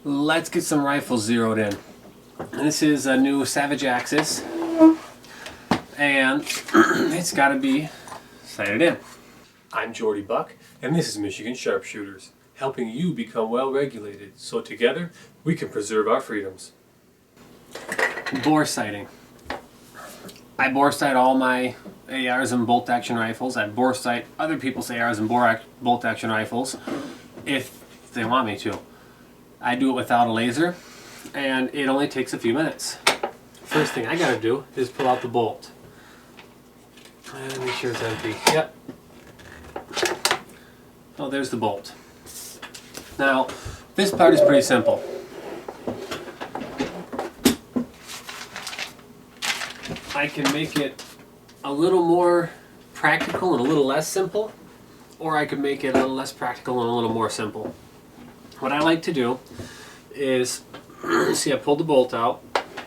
Let's get some rifles zeroed in. This is a new Savage Axis, and it's got to be sighted in. I'm Jordy Buck, and this is Michigan Sharpshooters, helping you become well regulated so together we can preserve our freedoms. Bore sighting. I bore sight all my ARs and bolt action rifles. I bore sight other people's ARs and bolt action rifles if they want me to. I do it without a laser, and it only takes a few minutes. First thing I gotta do is pull out the bolt. And make sure it's empty. Yep. Oh, there's the bolt. Now, this part is pretty simple. I can make it a little more practical and a little less simple, or I could make it a little less practical and a little more simple. What I like to do is, see, I pulled the bolt out.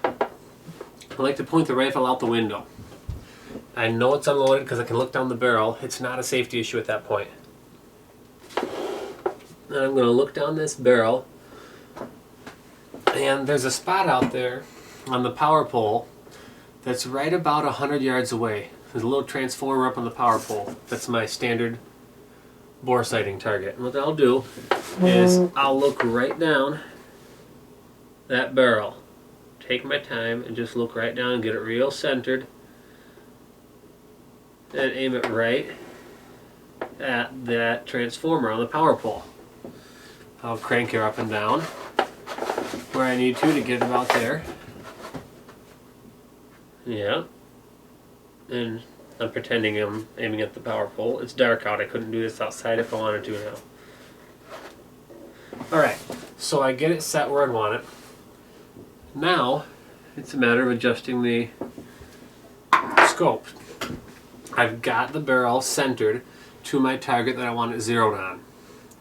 I like to point the rifle out the window. I know it's unloaded because I can look down the barrel. It's not a safety issue at that point. And I'm going to look down this barrel, and there's a spot out there on the power pole that's right about 100 yards away. There's a little transformer up on the power pole. That's my standard bore sighting target. And what I'll do is I'll look right down that barrel. Take my time and just look right down and get it real centered. And aim it right at that transformer on the power pole. I'll crank her up and down where I need to get about there. Yeah. And I'm pretending I'm aiming at the power pole. It's dark out. I couldn't do this outside if I wanted to now. Alright, so I get it set where I want it. Now, it's a matter of adjusting the scope. I've got the barrel centered to my target that I want it zeroed on.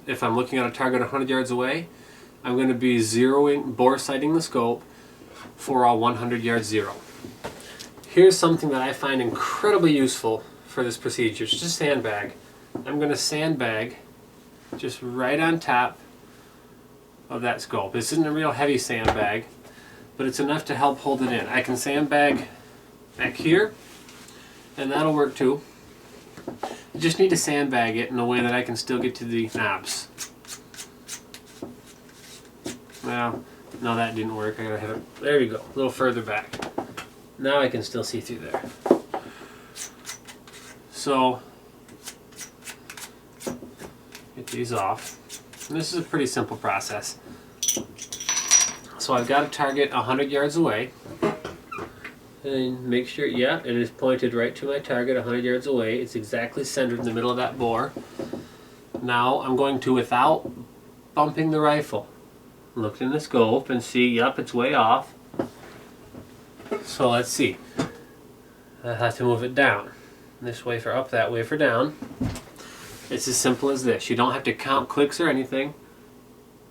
If I'm looking at a target 100 yards away, I'm going to be bore sighting the scope for a 100 yard zero. Here's something that I find incredibly useful for this procedure. It's just a sandbag. I'm going to sandbag just right on top of that scope. This isn't a real heavy sandbag, but it's enough to help hold it in. I can sandbag back here, and that'll work too. You just need to sandbag it in a way that I can still get to the knobs. Well, no, that didn't work. I gotta have it. There you go, a little further back. Now I can still see through there. So, get these off. And this is a pretty simple process. So I've got a target 100 yards away. And make sure, yeah, it is pointed right to my target 100 yards away. It's exactly centered in the middle of that bore. Now I'm going to, without bumping the rifle, look in the scope and see, yep, it's way off. So let's see. I have to move it down. This way for up, that way for down. It's as simple as this. You don't have to count clicks or anything.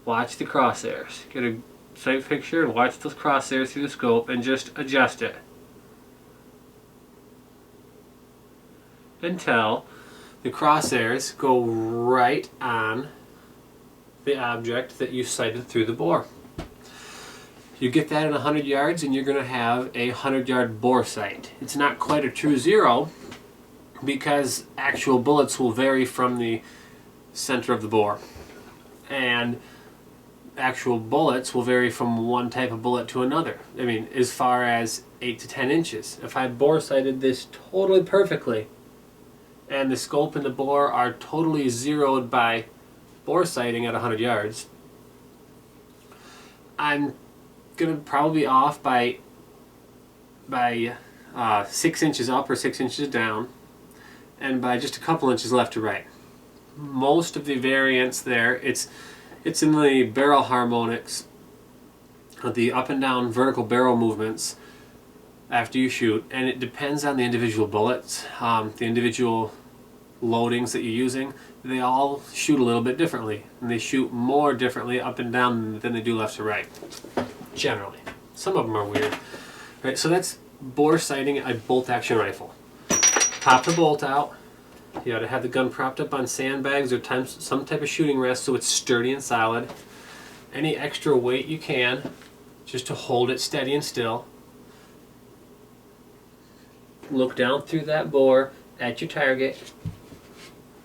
Watch the crosshairs. Get a sight picture and watch those crosshairs through the scope and just adjust it until the crosshairs go right on the object that you sighted through the bore. You get that in 100 yards and you're going to have a 100-yard bore sight. It's not quite a true zero because actual bullets will vary from the center of the bore. And actual bullets will vary from one type of bullet to another. I mean, as far as 8 to 10 inches. If I bore sighted this totally perfectly and the scope and the bore are totally zeroed by bore sighting at 100 yards, I'm going to probably be off by 6 inches up or 6 inches down, and by just a couple inches left to right. Most of the variance there, it's in the barrel harmonics, the up and down vertical barrel movements after you shoot, and it depends on the individual bullets, the individual loadings that you're using. They all shoot a little bit differently, and they shoot more differently up and down than they do left to right, generally. Some of them are weird. Right, so that's bore sighting a bolt action rifle. Pop the bolt out. You ought to have the gun propped up on sandbags or some type of shooting rest so it's sturdy and solid. any extra weight you can just to hold it steady and still. Look down through that bore at your target.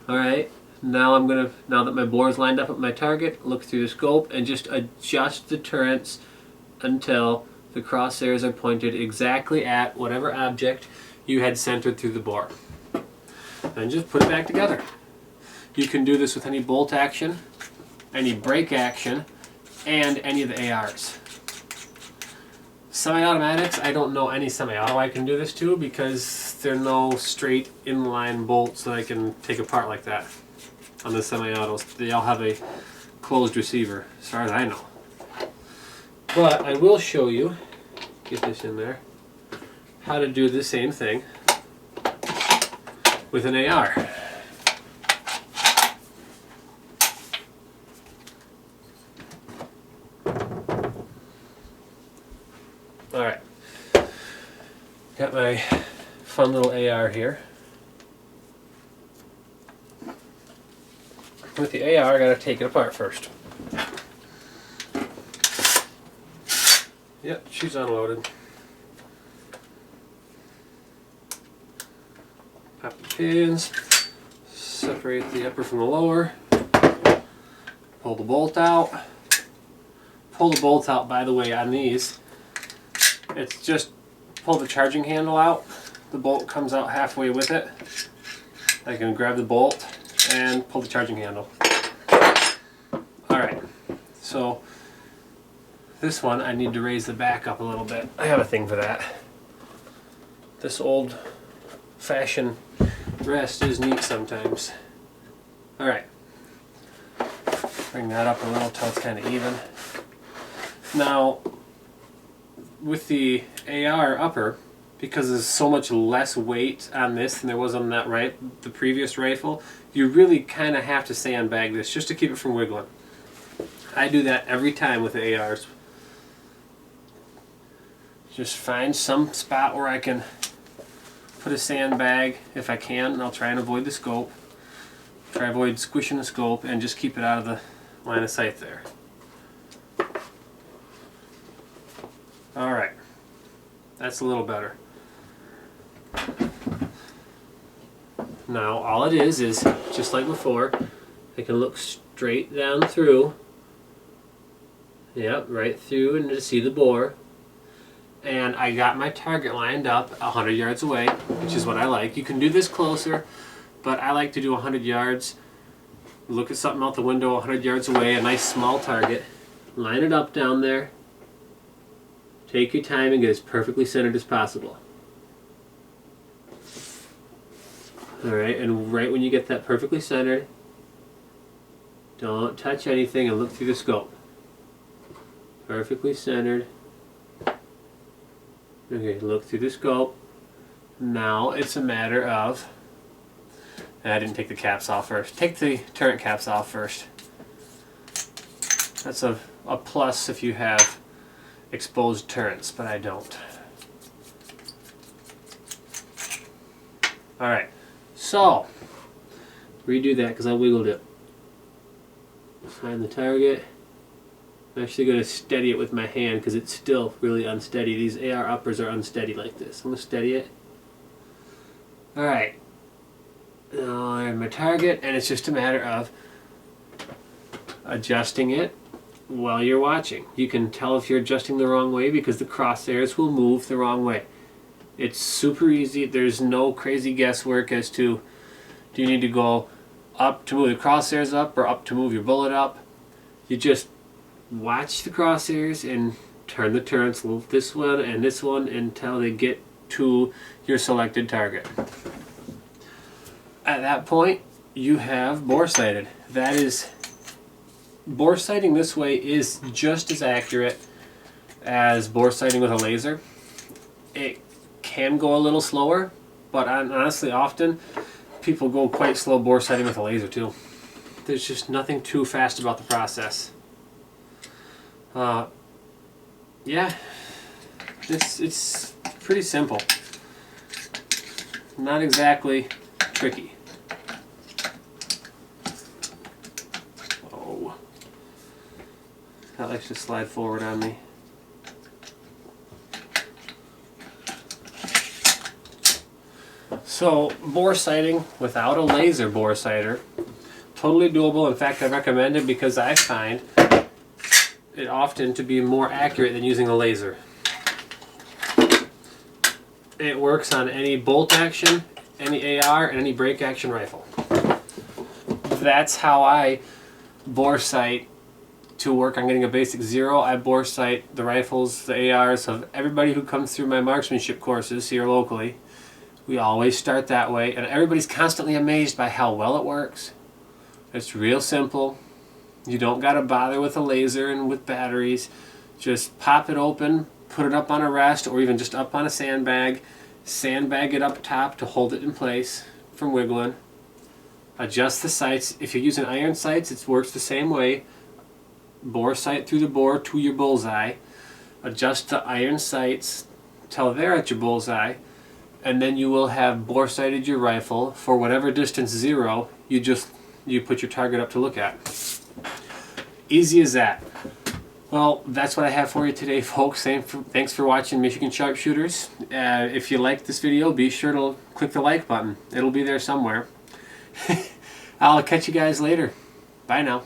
Alright, now now that my bore is lined up at my target, look through the scope and just adjust the turrets until the crosshairs are pointed exactly at whatever object you had centered through the bore. And just put it back together. You can do this with any bolt action, any brake action, and any of the ARs. Semi-automatics, I don't know any semi-auto I can do this to because there are no straight inline bolts that I can take apart like that on the semi-autos. They all have a closed receiver, as far as I know. But I will show you, get this in there, how to do the same thing with an AR. Alright, got my fun little AR here. With the AR, I gotta take it apart first. Yep, she's unloaded. Pop the pins, separate the upper from the lower, pull the bolt out. Pull the bolt out, by the way, on these. It's just pull the charging handle out. The bolt comes out halfway with it. I can grab the bolt and pull the charging handle. Alright, so this one I need to raise the back up a little bit. I have a thing for that. This old fashioned rest is neat sometimes. Alright, bring that up a little till it's kind of even. Now, with the AR upper, because there's so much less weight on this than there was on that the previous rifle, you really kind of have to sandbag this just to keep it from wiggling. I do that every time with the ARs. Just find some spot where I can put a sandbag if I can, and I'll try and avoid the scope. Try to avoid squishing the scope and just keep it out of the line of sight there. Alright, that's a little better. Now all it is just like before, I can look straight down through, yep, right through, and to see the bore. And I got my target lined up 100 yards away, which is what I like. You can do this closer, but I like to do 100 yards. Look at something out the window 100 yards away, a nice small target. Line it up down there. Take your time and get as perfectly centered as possible. Alright, and right when you get that perfectly centered, don't touch anything and look through the scope. Perfectly centered. Okay, look through the scope. Now it's a matter of, and I didn't take the caps off first. Take the turret caps off first. That's a plus if you have exposed turrets, but I don't. Alright, so redo that because I wiggled it. Find the target. I'm actually going to steady it with my hand because it's still really unsteady. These AR uppers are unsteady like this. I'm going to steady it. Alright, now I have my target, and it's just a matter of adjusting it while you're watching. You can tell if you're adjusting the wrong way because the crosshairs will move the wrong way. It's super easy. There's no crazy guesswork as to do you need to go up to move the crosshairs up or up to move your bullet up. You just watch the crosshairs and turn the turrets this one and this one until they get to your selected target. At that point, you have bore sighted. That is, bore sighting this way is just as accurate as bore sighting with a laser. It can go a little slower, but honestly often people go quite slow bore sighting with a laser too. There's just nothing too fast about the process. Yeah, it's pretty simple. Not exactly tricky. That likes to slide forward on me. So, bore sighting without a laser bore sighter, totally doable. In fact, I recommend it because I find it often to be more accurate than using a laser. It works on any bolt action, any AR, and any break action rifle. That's how I bore sight to work on getting a basic 0. I bore sight the rifles, the ARs of everybody who comes through my marksmanship courses here locally. We always start that way, and everybody's constantly amazed by how well it works. It's real simple. You don't got to bother with a laser and with batteries. Just pop it open, put it up on a rest, or even just up on a sandbag it up top to hold it in place from wiggling. Adjust the sights. If you're using iron sights, it works the same way. Bore sight through the bore to your bullseye. Adjust the iron sights till they're at your bullseye, and then you will have bore sighted your rifle for whatever distance 0 you put your target up to look at. Easy as that. Well, that's what I have for you today, folks. Thanks for watching Michigan Sharpshooters. If you liked this video, be sure to click the like button. It'll be there somewhere. I'll catch you guys later. Bye now.